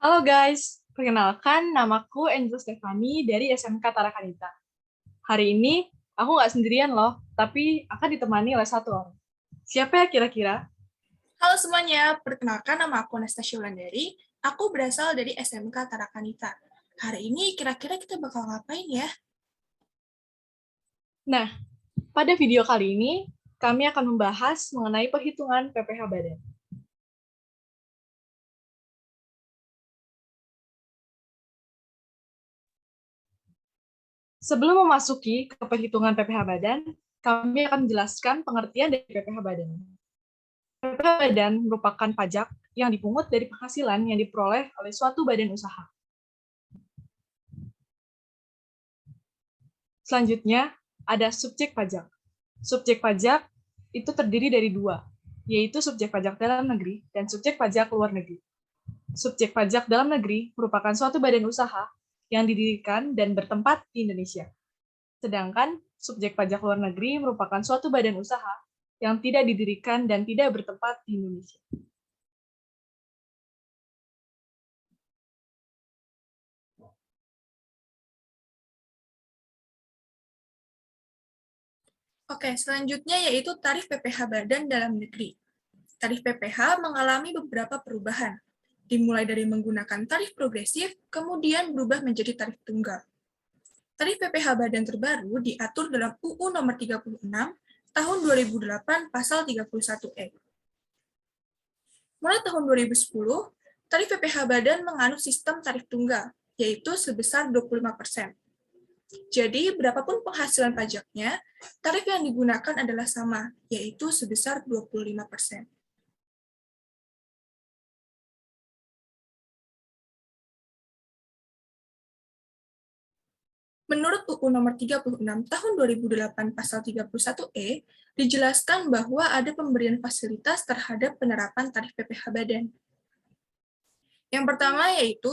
Halo guys, perkenalkan namaku Angel Stefani dari SMK Tarakanita. Hari ini aku nggak sendirian loh, tapi akan ditemani oleh satu orang. Siapa ya kira-kira? Halo semuanya, perkenalkan nama aku Anastasia Wulandari. Aku berasal dari SMK Tarakanita. Hari ini kira-kira kita bakal ngapain ya? Nah, pada video kali ini kami akan membahas mengenai perhitungan PPh badan. Sebelum memasuki ke perhitungan PPh badan, kami akan menjelaskan pengertian dari PPh badan. PPh badan merupakan pajak yang dipungut dari penghasilan yang diperoleh oleh suatu badan usaha. Selanjutnya, ada subjek pajak. Subjek pajak itu terdiri dari dua, yaitu subjek pajak dalam negeri dan subjek pajak luar negeri. Subjek pajak dalam negeri merupakan suatu badan usaha yang didirikan dan bertempat di Indonesia. Sedangkan subjek pajak luar negeri merupakan suatu badan usaha yang tidak didirikan dan tidak bertempat di Indonesia. Oke, selanjutnya yaitu tarif PPh badan dalam negeri. Tarif PPh mengalami beberapa perubahan, dimulai dari menggunakan tarif progresif, kemudian berubah menjadi tarif tunggal. Tarif PPh badan terbaru diatur dalam UU Nomor 36 Tahun 2008 Pasal 31E. Mulai tahun 2010, tarif PPh badan menganut sistem tarif tunggal, yaitu sebesar 25%. Jadi, berapapun penghasilan pajaknya, tarif yang digunakan adalah sama, yaitu sebesar 25%. Menurut UU Nomor 36 Tahun 2008 Pasal 31E, dijelaskan bahwa ada pemberian fasilitas terhadap penerapan tarif PPh badan. Yang pertama yaitu,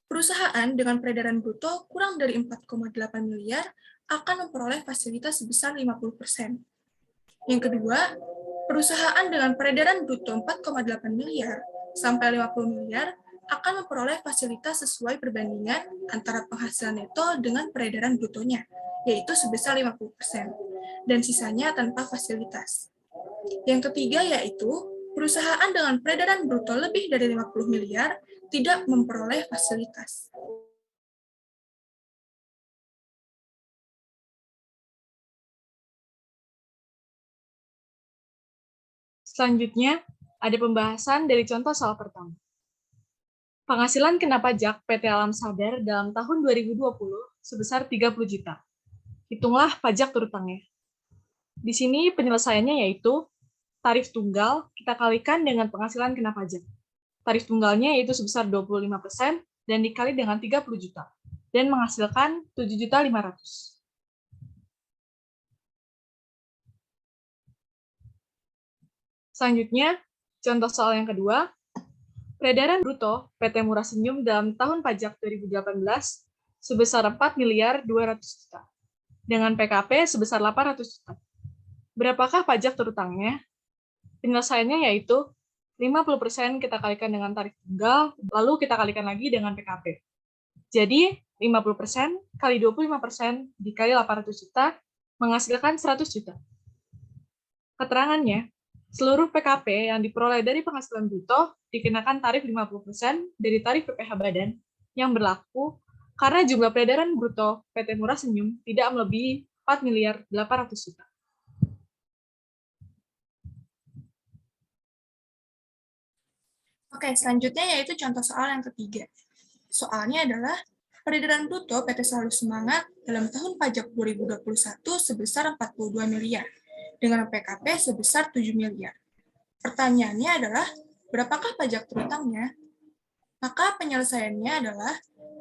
perusahaan dengan peredaran bruto kurang dari 4,8 miliar akan memperoleh fasilitas sebesar 50%. Yang kedua, perusahaan dengan peredaran bruto 4,8 miliar sampai 50 miliar akan memperoleh fasilitas sesuai perbandingan antara penghasilan neto dengan peredaran brutonya, yaitu sebesar 50%, dan sisanya tanpa fasilitas. Yang ketiga yaitu, perusahaan dengan peredaran bruto lebih dari 50 miliar tidak memperoleh fasilitas. Selanjutnya, ada pembahasan dari contoh soal pertama. Penghasilan kena pajak PT Alam Sadar dalam tahun 2020 sebesar 30 juta. Hitunglah pajak terutangnya. Di sini penyelesaiannya yaitu tarif tunggal kita kalikan dengan penghasilan kena pajak. Tarif tunggalnya yaitu sebesar 25% dan dikali dengan 30 juta dan menghasilkan 7.500.000. Selanjutnya, contoh soal yang kedua, peredaran bruto PT Murah Senyum dalam tahun pajak 2018 sebesar 4 miliar 200 juta dengan PKP sebesar 800 juta. Berapakah pajak terutangnya? Penyelesaiannya yaitu 50% kita kalikan dengan tarif tunggal, lalu kita kalikan lagi dengan PKP. Jadi, 50% kali 25% dikali 800 juta menghasilkan 100 juta. Keterangannya, seluruh PKP yang diperoleh dari penghasilan bruto dikenakan tarif 50% dari tarif PPh badan yang berlaku karena jumlah peredaran bruto PT Murah Senyum tidak melebihi 4 miliar 800 juta. Oke, selanjutnya yaitu contoh soal yang ketiga. Soalnya adalah peredaran bruto PT Selalu Semangat dalam tahun pajak 2021 sebesar 42 miliar, dengan PKP sebesar 7 miliar. Pertanyaannya adalah, berapakah pajak terutangnya? Maka penyelesaiannya adalah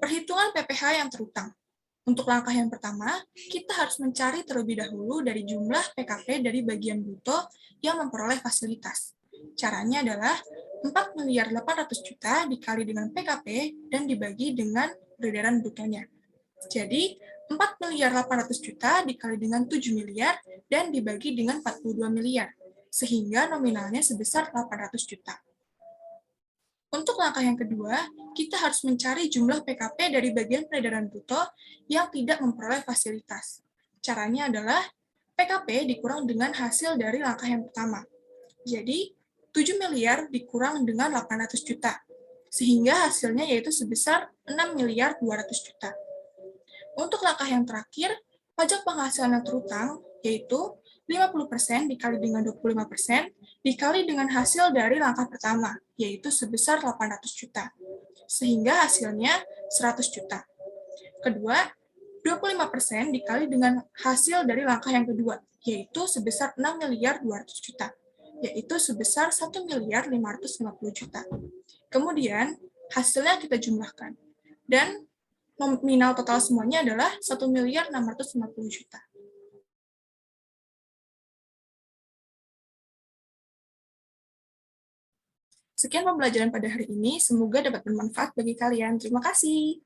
perhitungan PPh yang terutang. Untuk langkah yang pertama, kita harus mencari terlebih dahulu dari jumlah PKP dari bagian bruto yang memperoleh fasilitas. Caranya adalah 4 miliar 800 juta dikali dengan PKP dan dibagi dengan peredaran brutonya. Jadi, 4 miliar 800 juta dikali dengan 7 miliar dan dibagi dengan 42 miliar, sehingga nominalnya sebesar 800 juta. Untuk langkah yang kedua, kita harus mencari jumlah PKP dari bagian peredaran bruto yang tidak memperoleh fasilitas. Caranya adalah PKP dikurang dengan hasil dari langkah yang pertama. Jadi, 7 miliar dikurang dengan 800 juta, sehingga hasilnya yaitu sebesar 6 miliar 200 juta. Untuk langkah yang terakhir, pajak penghasilan yang terutang, yaitu 50% dikali dengan 25% dikali dengan hasil dari langkah pertama, yaitu sebesar 800 juta, sehingga hasilnya 100 juta. Kedua, 25% dikali dengan hasil dari langkah yang kedua, yaitu sebesar 6 miliar 200 juta, yaitu sebesar 1 miliar 550 juta. Kemudian, hasilnya kita jumlahkan. Dan nominal total semuanya adalah 1 miliar 650 juta. Sekian pembelajaran pada hari ini, semoga dapat bermanfaat bagi kalian. Terima kasih.